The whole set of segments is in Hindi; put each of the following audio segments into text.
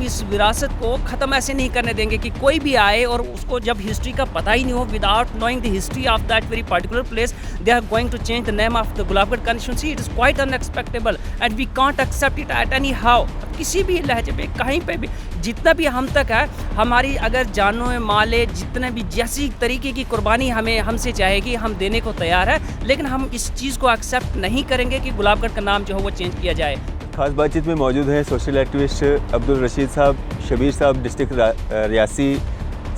इस विरासत को ख़त्म ऐसे नहीं करने देंगे कि कोई भी आए और उसको जब हिस्ट्री का पता ही नहीं हो, without knowing the history of that very particular place, they are going to change the name of the Gulabgarh constituency. It is quite unexpectable and we can't accept it at any how. किसी भी लहजे पे, कहीं पे भी, जितना भी हम तक है, हमारी अगर जानो माले जितने भी जैसी तरीके की कुर्बानी हमसे चाहेगी, हम देने को तैयार है, लेकिन हम इस चीज़ को एक्सेप्ट नहीं करेंगे कि गुलाबगढ़ का नाम जो है वो चेंज किया जाए। खास बातचीत में मौजूद हैं सोशल एक्टिविस्ट अब्दुल रशीद साहब। शबीर साहब डिस्ट्रिक्ट रियासी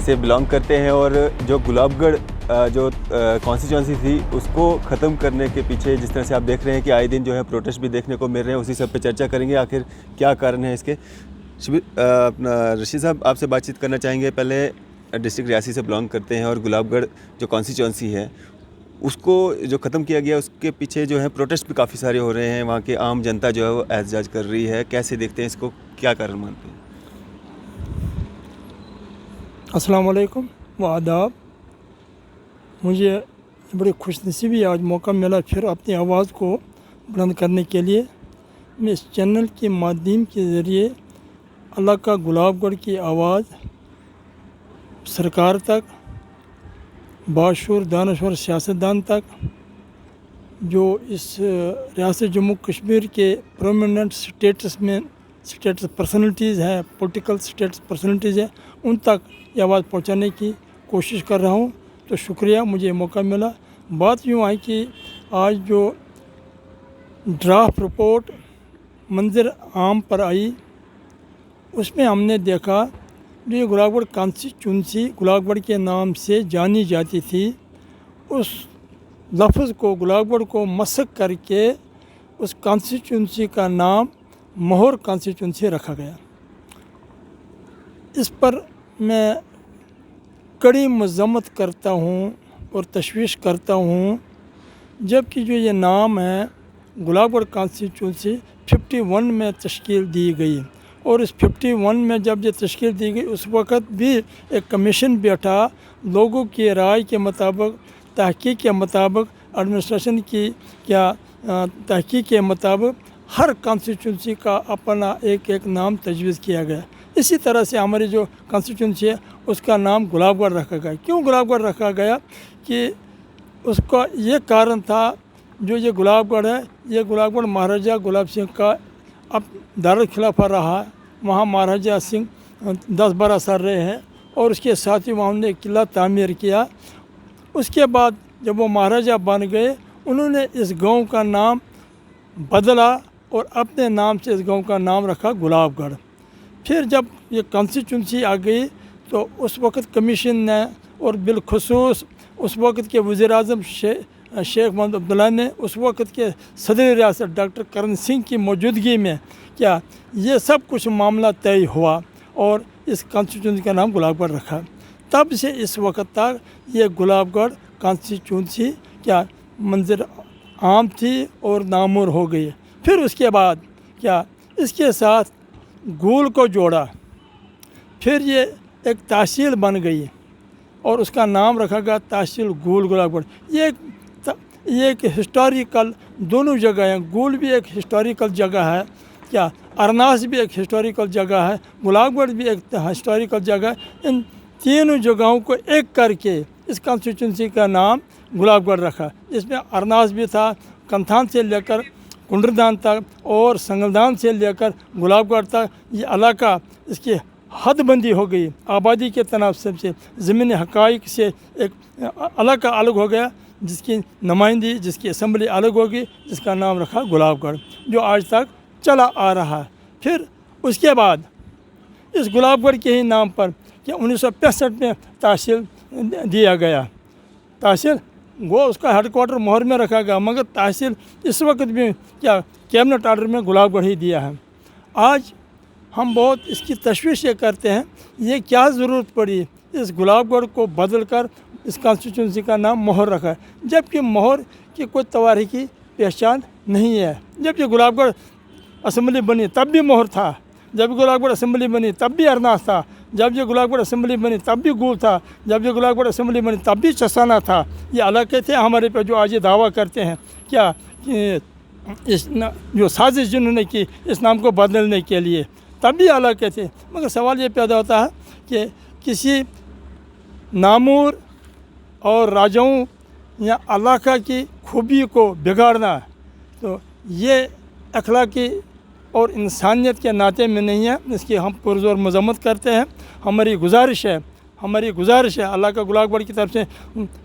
से बिलोंग करते हैं और जो गुलाबगढ़ जो कॉन्स्टिट्यूंसी थी उसको ख़त्म करने के पीछे जिस तरह से आप देख रहे हैं कि आए दिन जो है प्रोटेस्ट भी देखने को मिल रहे हैं, उसी सब पे चर्चा करेंगे आखिर क्या कारण है इसके। शबीर अपना रशीद साहब आपसे बातचीत करना चाहेंगे। पहले डिस्ट्रिक्ट रियासी से बिलोंग करते हैं और गुलाबगढ़ जो कॉन्स्टिट्यूंसी है उसको जो ख़त्म किया गया उसके पीछे जो है प्रोटेस्ट भी काफ़ी सारे हो रहे हैं, वहाँ की आम जनता जो है वो एहतजाज कर रही है। कैसे देखते हैं इसको, क्या कारण मानते हैं? अस्सलाम वालेकुम व आदाब। मुझे बड़ी खुशनसीबी आज मौका मिला फिर अपनी आवाज़ को बुलंद करने के लिए। मैं इस चैनल के माध्यम के ज़रिए अल्लाह का गुलाबगढ़ की आवाज़ सरकार तक, बाशूर दानश्वर सियासतदान तक, जो इस रियासत जम्मू कश्मीर के प्रोमिनेंट स्टेटस पर्सनैलिटीज़ हैं, पॉलिटिकल स्टेटस पर्सनैलिटीज़ हैं, उन तक ये आवाज़ पहुंचाने की कोशिश कर रहा हूं। तो शुक्रिया, मुझे मौका मिला। बात यूँ आई कि आज जो ड्राफ्ट रिपोर्ट मंजर आम पर आई, उसमें हमने देखा जो ये गुलाबगढ़ कॉन्स्टिट्यूंसी गुलाबगढ़ के नाम से जानी जाती थी, उस लफ्ज़ को, गुलाबगढ़ को मसक करके उस कॉन्स्टिट्यूंसी का नाम मोहर कॉन्स्टिट्यूंसी रखा गया। इस पर मैं कड़ी मज़म्मत करता हूँ और तशवीश करता हूँ, जबकि जो ये नाम है गुलाबगढ़ कॉन्स्टिट्यूंसी 51 में तश्कील दी गई और इस 51 में जब ये तश्कील दी गई उस वक़्त भी एक कमीशन बैठा, लोगों की राय के मुताबिक, तहकीक के मुताबिक, एडमिनिस्ट्रेशन की तहकीक के मुताबिक हर कॉन्स्टिट्यूंसी का अपना एक एक नाम तजवीज़ किया गया। इसी तरह से हमारी जो कॉन्स्टिट्यूंसी है उसका नाम गुलाबगढ़ रखा गया। क्यों गुलाबगढ़ रखा गया कि उसका ये कारण था, जो ये गुलाबगढ़ है, ये गुलाबगढ़ महाराजा गुलाब सिंह का अब दारुल खिलाफा रहा। वहाँ महाराजा सिंह 10-12 साल रहे हैं और उसके साथ ही वहाँ उन्होंने किला तामीर किया। उसके बाद जब वो महाराजा बन गए, उन्होंने इस गांव का नाम बदला और अपने नाम से इस गांव का नाम रखा गुलाबगढ़। फिर जब ये कॉन्स्टिट्यूंसी आ गई तो उस वक़्त कमीशन ने और बिलखुसूस उस वक़्त के वज़ीर-ए-आज़म शेख मोहम्मद अब्दुल्ला ने, उस वक़्त के सदर रियासत डॉक्टर करण सिंह की मौजूदगी में क्या ये सब कुछ मामला तय हुआ और इस कॉन्स्टिट्यूंसी का नाम गुलाबगढ़ रखा। तब से इस वक्त तक ये गुलाबगढ़ कॉन्स्टिट्यूंसी क्या मंजर आम थी और नामूर हो गई। फिर उसके बाद क्या इसके साथ गूल को जोड़ा, फिर ये एक तहसील बन गई और उसका नाम रखा गया तहसील गूल गुलाबगढ़। ये एक हिस्टोरिकल दोनों जगह हैं। गूल भी एक हिस्टोरिकल जगह है, क्या अरनास भी एक हिस्टोरिकल जगह है, गुलाबगढ़ भी एक हिस्टोरिकल जगह है। इन तीनों जगहों को एक करके इस कॉन्स्टिट्यूंसी का नाम गुलाबगढ़ रखा। इसमें अरनास भी था, कंथान से लेकर कुंडरदान तक और संगलदान से लेकर गुलाबगढ़ तक ये इलाका, इसकी हदबंदी हो गई। आबादी के तनासब से, ज़मीनी हक़ाइक़ से एक इलाका अलग हो गया, जिसकी नुमाइंदी, जिसकी असम्बली अलग होगी, जिसका नाम रखा गुलाबगढ़, जो आज तक चला आ रहा है। फिर उसके बाद इस गुलाबगढ़ के ही नाम पर कि 1965 में तहसील दिया गया। तहसील वो उसका हेडक्वार्टर मोहर में रखा गया, मगर तहसील इस वक्त भी क्या कैबिनेट ऑर्डर में गुलाबगढ़ ही दिया है। आज हम बहुत इसकी तशवीश ये करते हैं, ये क्या ज़रूरत पड़ी इस गुलाबगढ़ को बदल कर इस कॉन्स्टिट्यूंसी का नाम मोहर रखा है, जबकि मोहर की कोई तवारीखी पहचान नहीं है। जब ये गुलाबगढ़ असम्बली बनी तब भी मोहर था, जब गुलाबगढ़ असम्बली बनी तब भी अरनास था, जब ये गुलाबगढ़ असम्बली बनी तब भी गूल था, जब ये गुलाबगढ़ असम्बली बनी तब भी चसाना था। ये इलाके थे हमारे पे जो आज ये दावा करते हैं क्या कि इस जो साजिश जिन्होंने की इस नाम को बदलने के लिए। तब भी अलग के थे। मगर सवाल ये पैदा होता है कि किसी नामूर और राजाओं या इलाका की खूबी को बिगाड़ना, तो ये अखलाकी और इंसानियत के नाते में नहीं है। इसकी हम पुरज़ोर मज़म्मत करते हैं। हमारी गुजारिश है अल्लाह का गुलाबगढ़ की तरफ से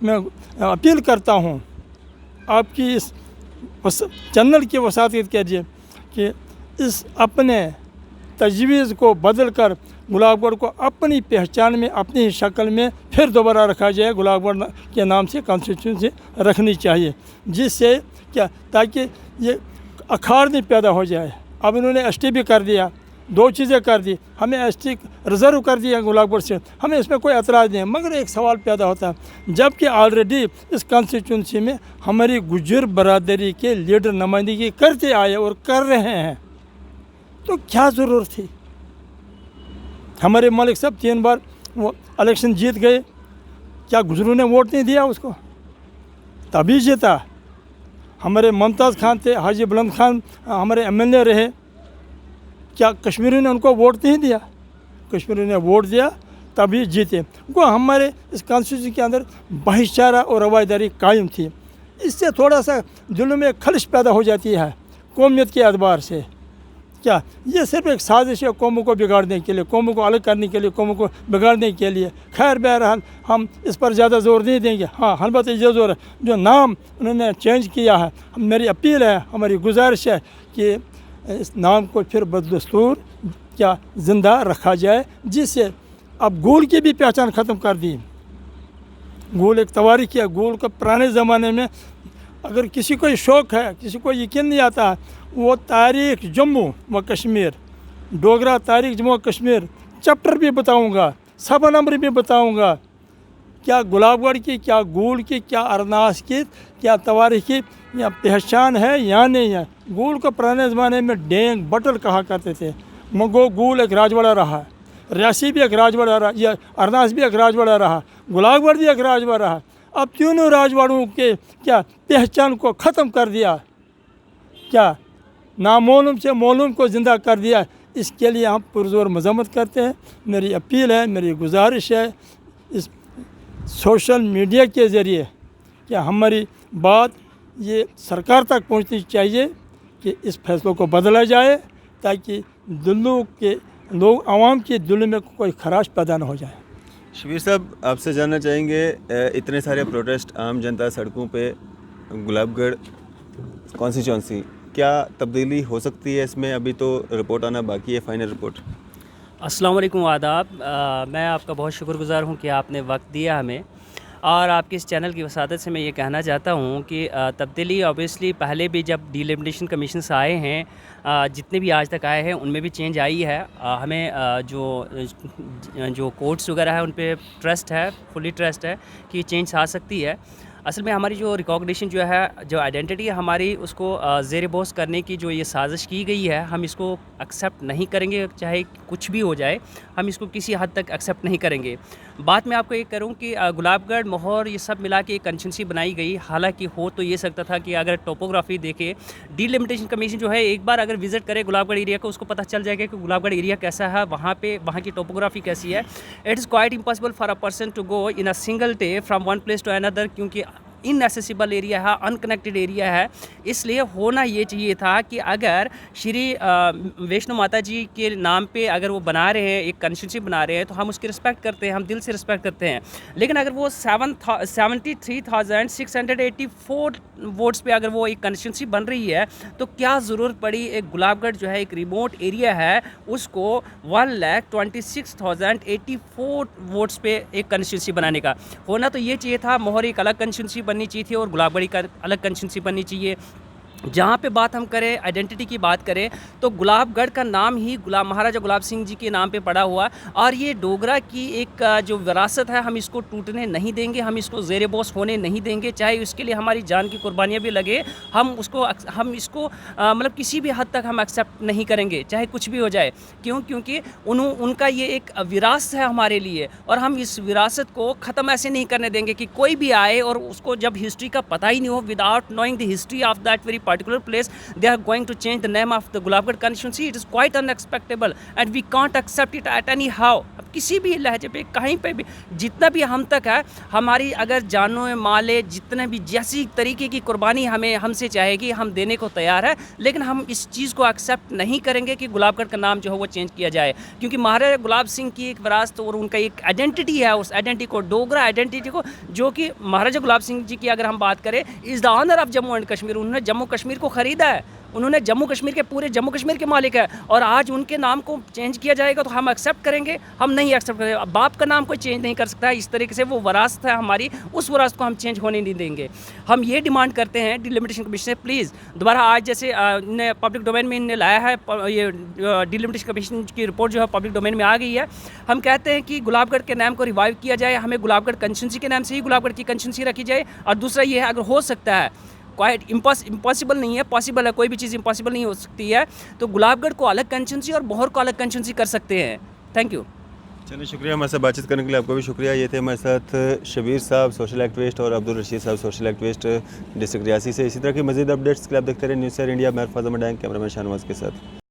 मैं अपील करता हूँ, आपकी इस चैनल की वसातियत कीजिए कि इस अपने तजवीज़ को बदल कर गुलाबगढ़ को अपनी पहचान में, अपनी शक्ल में फिर दोबारा रखा जाए। गुलाबगढ़ के नाम से कॉन्स्टिट्यूंसी रखनी चाहिए, जिससे क्या, ताकि ये अखाड़ नहीं पैदा हो जाए। अब इन्होंने एसटी भी कर दिया, दो चीज़ें कर दी, हमें एसटी रिज़र्व कर दिया गुलाबगढ़ से, हमें इसमें कोई एतराज़ नहीं है। मगर एक सवाल पैदा होता है, जबकि ऑलरेडी इस कॉन्स्टिट्यूंसी में हमारी गुज्जर बरादरी के लीडर नुमाइंदगी करते आए और कर रहे हैं, तो क्या ज़रूरत थी? हमारे मलिक साहब 3 बार वो इलेक्शन जीत गए, क्या गुजरों ने वोट नहीं दिया उसको? तभी जीता। हमारे मुमताज़ खान थे, हाजी बुलंद खान हमारे एमएलए रहे, क्या कश्मीरियों ने उनको वोट नहीं दिया? कश्मीरियों ने वोट दिया, तभी जीते। वो हमारे इस कॉन्स्टिट्यूंसी के अंदर भाईचारा और रवायदारी कायम थी। इससे थोड़ा सा दिलों में खलिश पैदा हो जाती है कौमियत के एतबार से। क्या ये सिर्फ एक साजिश है कौमों को बिगाड़ने के लिए, कौमों को अलग करने के लिए, कौमों को बिगाड़ने के लिए? खैर बहरहाल हम इस पर ज़्यादा ज़ोर नहीं देंगे। हाँ, अलबत्ता ये ज़ोर है, जो नाम उन्होंने चेंज किया है, मेरी अपील है, हमारी गुजारिश है कि इस नाम को फिर बदस्तूर क्या ज़िंदा रखा जाए, जिससे अब गूल की भी पहचान ख़त्म कर दी। गूल एक तवारीख है। गूल का पुराने ज़माने में अगर किसी को शौक़ है, किसी को यकीन नहीं आता है, वो तारीख़ जम्मू व कश्मीर, डोगरा तारीख़ जम्मू व कश्मीर चैप्टर भी बताऊंगा, सब नंबर भी बताऊंगा। क्या गुलाबगढ़ की, क्या गूल की, क्या अरनास की, क्या तवारीख़ की या पहचान है या नहीं है? गूल को पुराने ज़माने में डेंग बटल कहा करते थे। मगो गूल एक राजवाड़ा रहा, रियासी भी एक राजवाड़ा रहा, या अरनास भी एक राजवाड़ा रहा, गुलाबगढ़ भी एक राजवाड़ा रहा। अब तीनों राजवाड़ों के क्या पहचान को ख़त्म कर दिया, क्या नामालूम से मालूम को ज़िंदा कर दिया। इसके लिए हम पुरज़ोर मज़म्मत करते हैं। मेरी अपील है, मेरी गुजारिश है इस सोशल मीडिया के ज़रिए कि हमारी बात ये सरकार तक पहुंचनी चाहिए कि इस फैसलों को बदला जाए, ताकि दिलों के लोग, आवाम के दिलों में कोई खराश पैदा ना हो जाए। शबीर साहब, आपसे जानना चाहेंगे, इतने सारे प्रोटेस्ट, आम जनता सड़कों पे, गुलाबगढ़ कॉन्स्टिट्यूंसी, क्या तब्दीली हो सकती है इसमें? अभी तो रिपोर्ट आना बाकी है, फाइनल रिपोर्ट। अस्सलाम वालेकुम, आदाब। मैं आपका बहुत शुक्रगुज़ार हूँ कि आपने वक्त दिया हमें, और आपके इस चैनल की वसादत से मैं ये कहना चाहता हूँ कि तब्दीली ऑब्वियसली पहले भी जब डिलिमिटेशन कमीशंस आए हैं, जितने भी आज तक आए हैं, उनमें भी चेंज आई है। हमें जो कोर्ट्स वगैरह है उन पे ट्रस्ट है, फुली ट्रस्ट है कि चेंज आ सकती है। असल में हमारी जो रिकॉग्निशन जो है, जो आइडेंटिटी है हमारी, उसको ज़ेर बोस करने की जो ये साजिश की गई है, हम इसको एक्सेप्ट नहीं करेंगे। चाहे कुछ भी हो जाए, हम इसको किसी हद तक एक्सेप्ट नहीं करेंगे। बात मैं आपको ये करूं कि गुलाबगढ़, मोहर, ये सब मिला के एक कॉन्स्टिट्यूंसी बनाई गई। हालांकि हो तो ये सकता था कि अगर टोपोग्राफी देखे, डिलिमिटेशन कमीशन जो है एक बार अगर विज़िट करे गुलाबगढ़ एरिया को, उसको पता चल जाएगा कि गुलाबगढ़ एरिया कैसा है, वहाँ की टोपोग्राफी कैसी है। It is quite impossible for a person to go in a single day from one place to another, क्योंकि इनएसेसिबल एरिया है, अनकनेक्टेड एरिया है। इसलिए होना ये चाहिए था कि अगर श्री वैष्णो माता जी के नाम पे अगर वो बना रहे हैं, एक कॉन्स्टिट्यूंसी बना रहे हैं, तो हम उसकी रिस्पेक्ट करते हैं, हम दिल से रिस्पेक्ट करते हैं। लेकिन अगर वो 73,684 वोट्स पे अगर वो एक कॉन्स्टिट्यूंसी बन रही है, तो क्या ज़रूरत पड़ी एक गुलाबगढ़ जो है, एक रिमोट एरिया है, उसको 1,26,084 वोट्स पे एक कॉन्स्टिट्यूंसी बनाने का? होना तो ये चाहिए था, मोहर एक अलग कॉन्स्टिट्यूंसी बननी चाहिए थी और गुलाबगढ़ का अलग कॉन्स्टिट्यूंसी बननी चाहिए। जहाँ पे बात हम करें, आइडेंटिटी की बात करें, तो गुलाबगढ़ का नाम ही महाराजा गुलाब सिंह जी के नाम पे पड़ा हुआ, और ये डोगरा की एक जो विरासत है, हम इसको टूटने नहीं देंगे, हम इसको ज़ेर बोस होने नहीं देंगे। चाहे इसके लिए हमारी जान की कुर्बानियाँ भी लगे, हम इसको मतलब किसी भी हद तक हम एक्सेप्ट नहीं करेंगे, चाहे कुछ भी हो जाए। क्योंकि उनका ये एक विरासत है हमारे लिए, और हम इस विरासत को ख़त्म ऐसे नहीं करने देंगे कि कोई भी आए और उसको जब हिस्ट्री का पता ही नहीं हो, without knowing the history of that very particular place, they are going to change the name of the Gulabgarh constituency. It is quite unacceptable and we can't accept it at any how. अब किसी भी लहजे पे कहीं पे भी जितना भी हम तक है, हमारी अगर जानो माले जितने भी जैसी तरीके की कुर्बानी हमें हमसे चाहेगी हम देने को तैयार है, लेकिन हम इस चीज़ को एक्सेप्ट नहीं करेंगे कि गुलाबगढ़ का नाम जो है वो चेंज किया जाए, क्योंकि महाराजा गुलाब सिंह की एक विरासत और उनका एक आइडेंटिटी है, उस आइडेंटिटी को डोगरा आइडेंटिटी को, जो कि महाराजा गुलाब सिंह जी की अगर हम बात करें is the honour of Jammu and Kashmir, उन्होंने जम्मू कश्मीर को ख़रीदा है, उन्होंने जम्मू कश्मीर के पूरे जम्मू कश्मीर के मालिक है, और आज उनके नाम को चेंज किया जाएगा तो हम एक्सेप्ट करेंगे? हम नहीं एक्सेप्ट करेंगे। बाप का नाम कोई चेंज नहीं कर सकता है, इस तरीके से वो विरासत है हमारी, उस विरासत को हम चेंज होने नहीं देंगे। हम ये डिमांड करते हैं डिलिमिटेशन कमीशन से, प्लीज़ दोबारा आज जैसे ने पब्लिक डोमेन में इन्हें लाया है, ये डिलिमिटेशन कमीशन की रिपोर्ट जो है पब्लिक डोमेन में आ गई है। हम कहते हैं कि गुलाबगढ़ के नाम को रिवाइव किया जाए, हमें गुलाबगढ़ कंस्टिट्यूंसी के नाम से ही गुलाबगढ़ की कंस्टिट्यूंसी रखी जाए, और दूसरा ये है अगर हो सकता है, क्वाइट इम्पॉसिबल नहीं है, पॉसिबल है, कोई भी चीज़ इम्पॉसिबल नहीं हो सकती है, तो गुलाबगढ़ को अलग कंस्टिट्यूंसी और बोहर को अलग कंस्टिट्यूंसी कर सकते हैं। Thank you. चलिए शुक्रिया हमारे साथ बातचीत करने के लिए, आपको भी शुक्रिया। ये थे हमारे साथ शबीर साहब सोशल एक्टिविस्ट और अब्दुल रशीद साहब सोशल एक्टिविस्ट डिस्ट्रिक्ट रियासी से। इसी तरह की मज़ीद अपडेट्स के लिए आप देखते रहे न्यूज़ सर इंडिया। मैं फैज़ अहमद, कैमरामैन शाहनवाज के साथ।